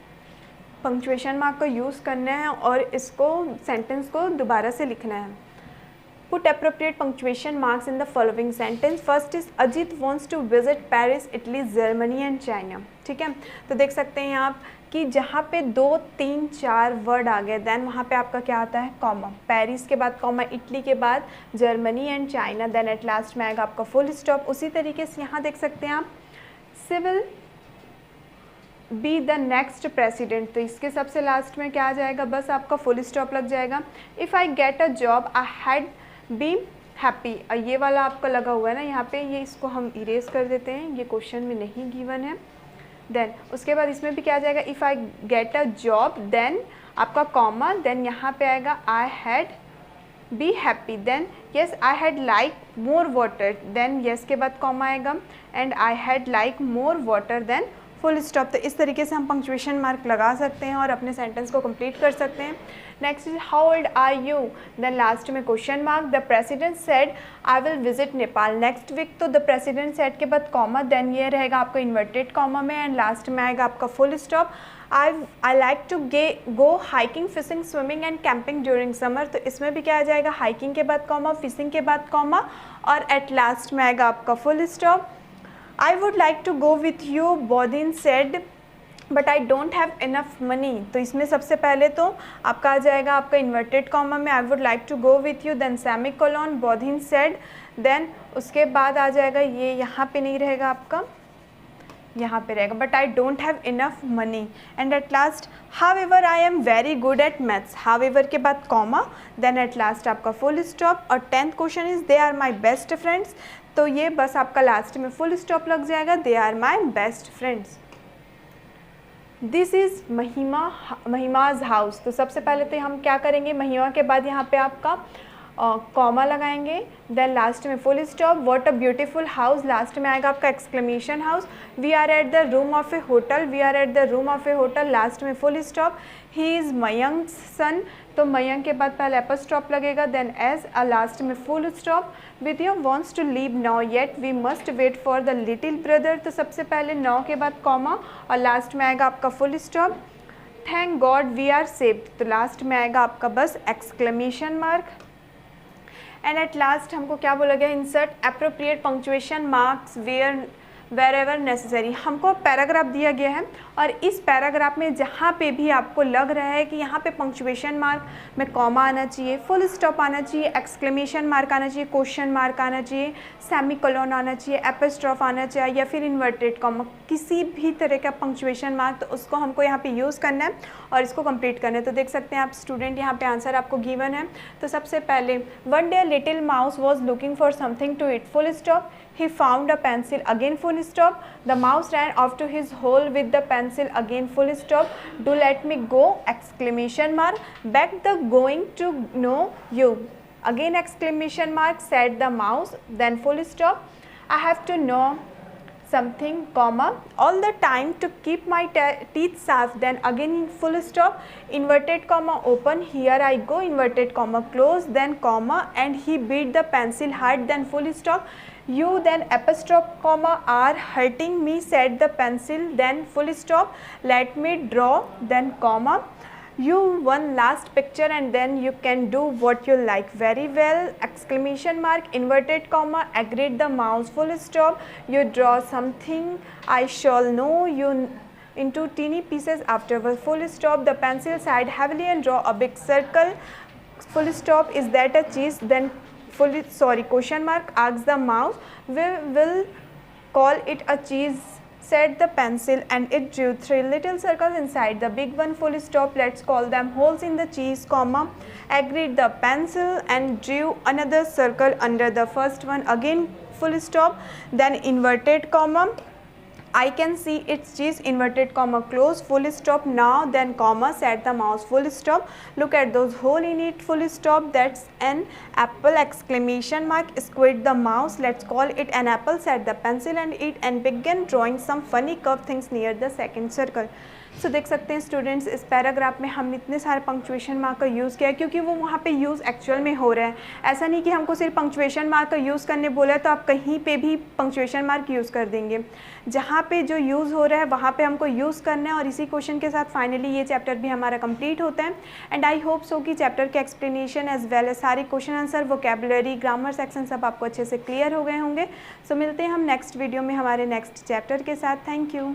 पंक्चुएशन मार्क का यूज़ करना है और इसको सेंटेंस को दोबारा से लिखना है। Put appropriate punctuation marks in the following sentence. First is Ajit wants to visit Paris, Italy, Germany and China. ठीक है, तो देख सकते हैं आप कि जहाँ पे 2, 3, 4 वर्ड आ गए देन वहाँ पे आपका क्या आता है, कॉमा। पेरिस के बाद कॉमा, इटली के बाद Germany and China, then at last में आएगा आपका फुल स्टॉप। उसी तरीके से यहाँ देख सकते हैं आप civil be the next president, तो इसके सबसे लास्ट में क्या आ जाएगा, बस आपका फुल स्टॉप लग जाएगा। If I get a job I had be happy, ये वाला आपका लगा हुआ है ना यहाँ पे, ये इसको हम इरेज कर देते हैं, ये क्वेश्चन में नहीं गिवन है। देन उसके बाद इसमें भी क्या आ जाएगा, if I get a job then आपका कॉमा, देन यहाँ पे आएगा I had be happy, then yes I had like more water, then yes के बाद कॉमा आएगा and I had like more water, then full stop. तो इस तरीके से हम पंक्चुएशन मार्क लगा सकते हैं और अपने सेंटेंस को कंप्लीट कर सकते हैं। Next is how old are you, then last में question mark. The president said I will visit Nepal next week, तो द प्रेसिडेंट सेड के बाद कॉमा, देन ये रहेगा आपका इन्वर्टेड कॉमा में एंड लास्ट में आएगा आपका full stop. I like to go hiking, fishing, swimming and camping during summer, तो इसमें भी क्या आ जाएगा, हाइकिंग के बाद कॉमा, फिशिंग के बाद कॉमा और एट लास्ट में आएगा आपका full stop. I would like to go with you, Bodhin said, but I don't have enough money, तो इसमें सबसे पहले तो आपका आ जाएगा आपका इन्वर्टेड कॉमा में I would like to go with you, then semicolon, Bodhin said, then उसके बाद आ जाएगा ये यहाँ पे नहीं रहेगा आपका यहाँ पे रहेगा, but I don't have enough money. And at last however I am very good at maths, however के बाद कॉमा, देन एट लास्ट आपका फुल स्टॉप। और 10th question is they are my best friends, तो ये बस आपका last में full stop लग जाएगा, they are my best friends. This is Mahima's house, तो सबसे पहले तो हम क्या करेंगे, महिमा के बाद यहाँ पे आपका कॉमा लगाएंगे, देन लास्ट में full stop. What a beautiful house, last में आएगा आपका exclamation house. We are at the room of a hotel, we are at the room of a hotel, last में full stop. He is Mayank son, तो मयंक के बाद पहले apostrophe लगेगा, then S last में full stop. Vidya wants to leave now yet we must wait for the little brother, तो सबसे पहले नाउ के बाद कॉमा और लास्ट में आएगा आपका full stop. Thank God we are saved, तो लास्ट में आएगा आपका बस exclamation mark. And at last हमको क्या बोला गया, insert appropriate punctuation marks wherever necessary. हमको पैराग्राफ दिया गया है और इस पैराग्राफ में जहाँ पे भी आपको लग रहा है कि यहाँ पे पंक्चुएशन मार्क में कॉमा आना चाहिए, फुल स्टॉप आना चाहिए, एक्सक्लेमेशन मार्क आना चाहिए, क्वेश्चन मार्क आना चाहिए, सेमीकोलन आना चाहिए, एपोस्ट्रॉफ आना चाहिए या फिर इन्वर्टेड कॉमा, किसी भी तरह का पंक्चुएशन मार्क, तो उसको हमको यहाँ पे यूज़ करना है और इसको कंप्लीट करना है। तो देख सकते हैं आप स्टूडेंट, यहाँ पे आंसर आपको गिवन है। तो सबसे पहले one day little mouse was looking for something to eat, full stop. He found a pencil, again full stop. The mouse ran off to his hole with the pencil, again full stop. Do let me go, exclamation mark. Back the going to know you, again exclamation mark, said the mouse, then full stop. I have to know something, comma, all the time to keep my teeth sharp, then again full stop, inverted comma open, here I go, inverted comma close, then comma, and he beat the pencil hard, then full stop. You, then apostrophe comma, are hurting me, said the pencil, then full stop. Let me draw, then comma. You one last picture and then you can do what you like. Very well, exclamation mark, inverted comma, agreed the mouse, full stop. You draw something, I shall know you into teeny pieces afterwards, full stop. The pencil sighed heavily and draw a big circle, full stop. Is that a cheese, then question mark, asked the mouse. We will call it a cheese, said the pencil, and it drew 3 little circles inside the big one, full stop. Let's call them holes in the cheese, comma, agreed the pencil, and drew another circle under the first one, again full stop. Then inverted comma, I can see it's cheese, inverted comma close, full stop. Now then comma, said the mouse, full stop. Look at those hole in it, full stop. That's an apple, exclamation mark, squid the mouse. Let's call it an apple, said the pencil, and it and began drawing some funny curved things near the second circle. सो देख सकते हैं students, इस paragraph में हमने इतने सारे punctuation mark का use किया है क्योंकि वो वहाँ पे यूज़ एक्चुअल में हो रहा है। ऐसा नहीं कि हमको सिर्फ पंक्चुएशन मार्क का यूज़ करने बोला है तो आप कहीं पे भी पंक्चुएशन मार्क यूज़ कर देंगे। जहाँ पे जो यूज़ हो रहा है वहाँ पे हमको यूज़ करना है। और इसी क्वेश्चन के साथ फाइनली ये चैप्टर भी हमारा कंप्लीट होता है। एंड आई होप सो कि चैप्टर के एक्सप्लेनेशन एज वेल एज सारे question answer, vocabulary, grammar section सब आपको अच्छे से क्लियर हो गए होंगे। सो मिलते हैं हम नेक्स्ट वीडियो में हमारे नेक्स्ट चैप्टर के साथ। Thank you.